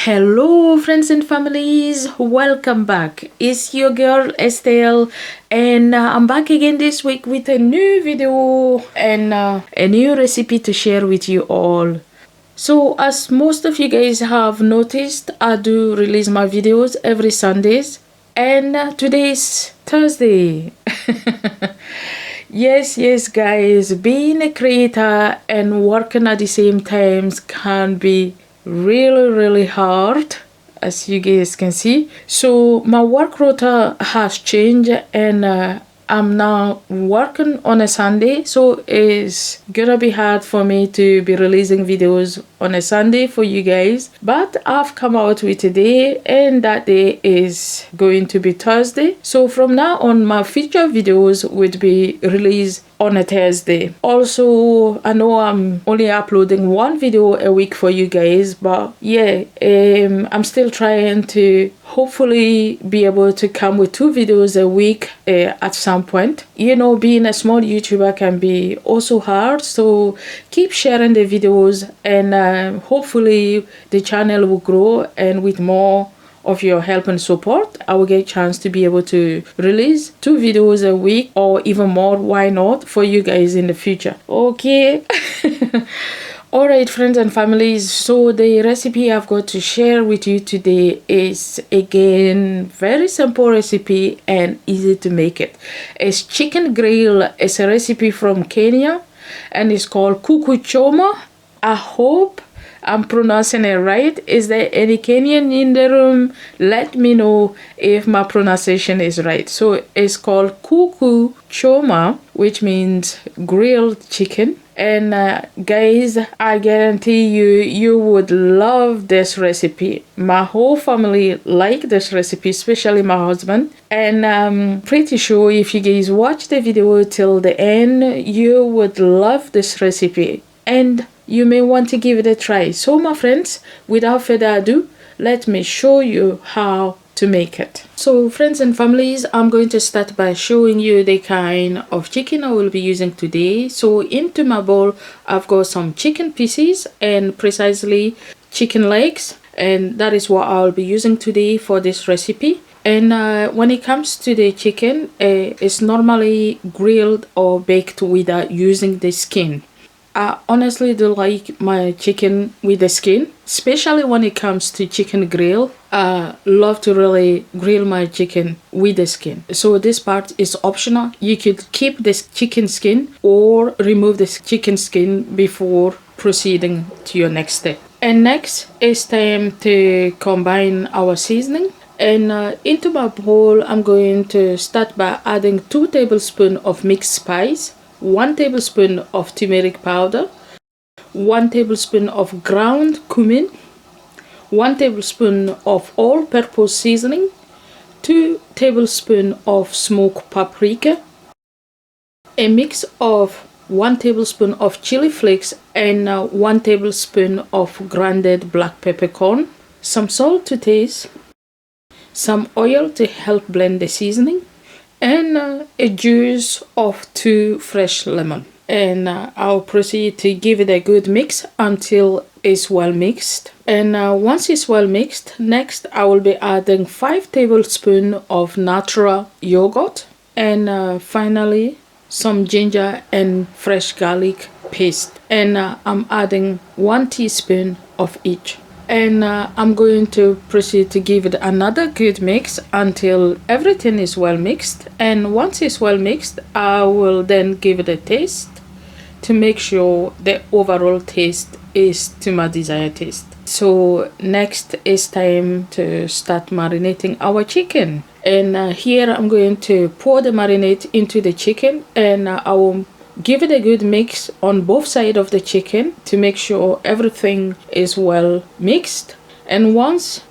Hello friends and families, welcome back. It's your girl Estelle, and I'm back again this week with a new video and a new recipe to share with you all. So as most of you guys have noticed, I do release my videos every Sundays, and today is Thursday. Yes guys, being a creator and working at the same times can be really hard, as you guys can see. So my work rota has changed, and I'm now working on a Sunday, so it's gonna be hard for me to be releasing videos on a Sunday for you guys, but I've come out with a day, and that day is going to be Thursday. So from now on, my future videos would be released on a Thursday. Also, I know I'm only uploading one video a week for you guys, but yeah, I'm still trying to hopefully be able to come with 2 videos a week at some point. You know, being a small YouTuber can be also hard, so keep sharing the videos, and hopefully the channel will grow, and with more of your help and support, I will get a chance to be able to release 2 videos a week or even more. Why not, for you guys in the future? Okay. Alright friends and families, so the recipe I've got to share with you today is again very simple recipe and easy to make it. It's chicken grill. It's a recipe from Kenya and it's called Kuku Choma. I hope I'm pronouncing it right. Is there any Kenyan in the room? Let me know if my pronunciation is right. So it's called Kuku Choma, which means grilled chicken. And guys, I guarantee you would love this recipe. My whole family like this recipe, especially my husband. And I'm pretty sure if you guys watch the video till the end, you would love this recipe. And you may want to give it a try. So my friends, without further ado, let me show you how to make it. So friends and families, I'm going to start by showing you the kind of chicken I will be using today. So into my bowl, I've got some chicken pieces and precisely chicken legs, and that is what I'll be using today for this recipe. And when it comes to the chicken, it's normally grilled or baked without using the skin. I honestly do like my chicken with the skin, especially when it comes to chicken grill. I love to really grill my chicken with the skin. So this part is optional. You could keep this chicken skin or remove this chicken skin before proceeding to your next step. And next, it's time to combine our seasoning. And into my bowl, I'm going to start by adding 2 tablespoons of mixed spice, 1 tablespoon of turmeric powder, 1 tablespoon of ground cumin, 1 tablespoon of all-purpose seasoning, 2 tablespoons of smoked paprika, a mix of 1 tablespoon of chili flakes, and 1 tablespoon of grounded black peppercorn, some salt to taste, some oil to help blend the seasoning, and a juice of 2 fresh lemon. And I'll proceed to give it a good mix until it's well mixed. And once it's well mixed, next I will be adding 5 tablespoons of natural yogurt, and finally some ginger and fresh garlic paste, and I'm adding 1 teaspoon of each. And I'm going to proceed to give it another good mix until everything is well mixed. And once it's well mixed, I will then give it a taste to make sure the overall taste is to my desired taste. So next is time to start marinating our chicken. And here I'm going to pour the marinade into the chicken, and I will give it a good mix on both sides of the chicken to make sure everything is well mixed. And once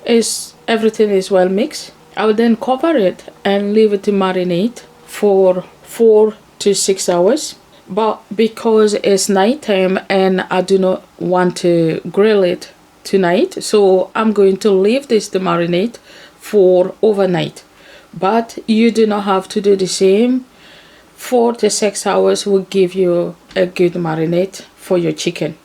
everything is well mixed, I will then cover it and leave it to marinate for 4 to 6 hours. But because it's nighttime and I do not want to grill it tonight, so I'm going to leave this to marinate for overnight. But you do not have to do the same. 4 to 6 hours will give you a good marinade for your chicken.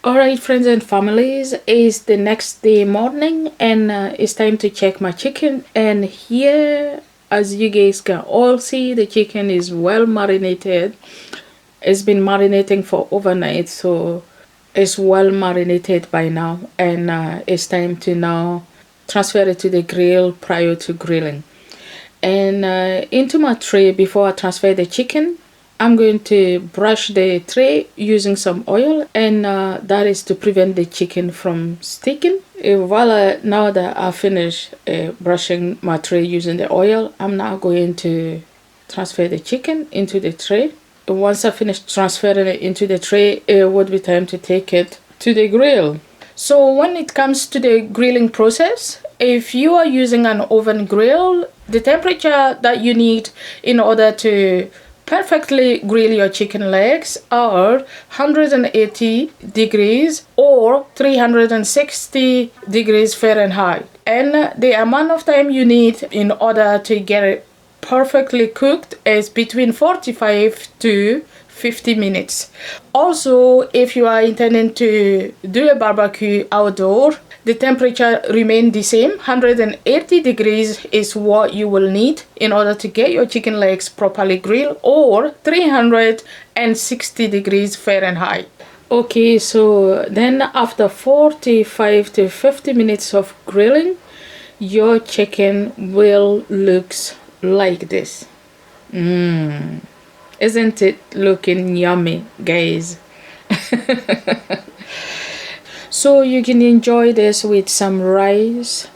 Alright, friends and families, it's the next day morning, and it's time to check my chicken. And here, as you guys can all see, the chicken is well marinated. It's been marinating for overnight, so it's well marinated by now, and it's time to now transfer it to the grill prior to grilling. And into my tray, before I transfer the chicken, I'm going to brush the tray using some oil, and that is to prevent the chicken from sticking. Voila, now that I finished brushing my tray using the oil, I'm now going to transfer the chicken into the tray. Once I finish transferring it into the tray, it would be time to take it to the grill. So when it comes to the grilling process, if you are using an oven grill, the temperature that you need in order to perfectly grill your chicken legs are 180 degrees or 360 degrees Fahrenheit. And the amount of time you need in order to get it perfectly cooked is between 45 to 50 minutes. Also, if you are intending to do a barbecue outdoor, the temperature remains the same. 180 degrees is what you will need in order to get your chicken legs properly grilled, or 360 degrees Fahrenheit. Okay, so then after 45 to 50 minutes of grilling, your chicken will look like this. Isn't it looking yummy, guys? So you can enjoy this with some rice,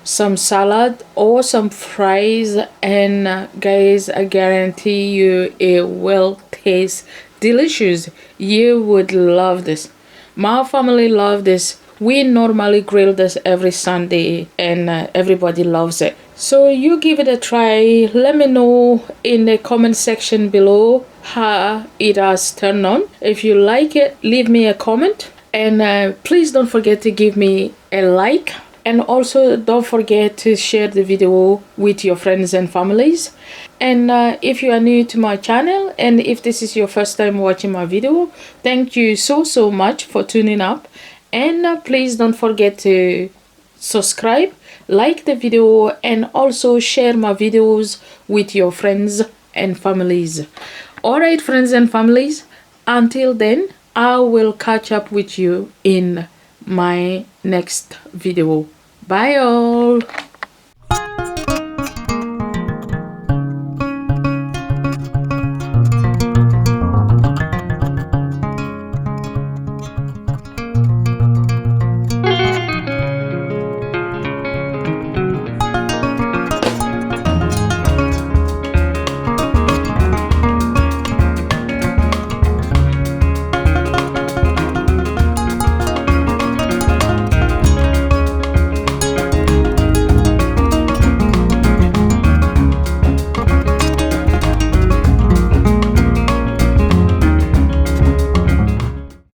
some salad, or some fries, and guys, I guarantee you it will taste delicious. You would love this. My family love this. We normally grill this every Sunday, and everybody loves it. So you give it a try. Let me know in the comment section below how it has turned on. If you like it, leave me a comment. And please don't forget to give me a like. And also don't forget to share the video with your friends and families. And if you are new to my channel, and if this is your first time watching my video, thank you so much for tuning up. And please don't forget to subscribe, like the video, and also share my videos with your friends and families. Alright, friends and families, until then, I will catch up with you in my next video. Bye all.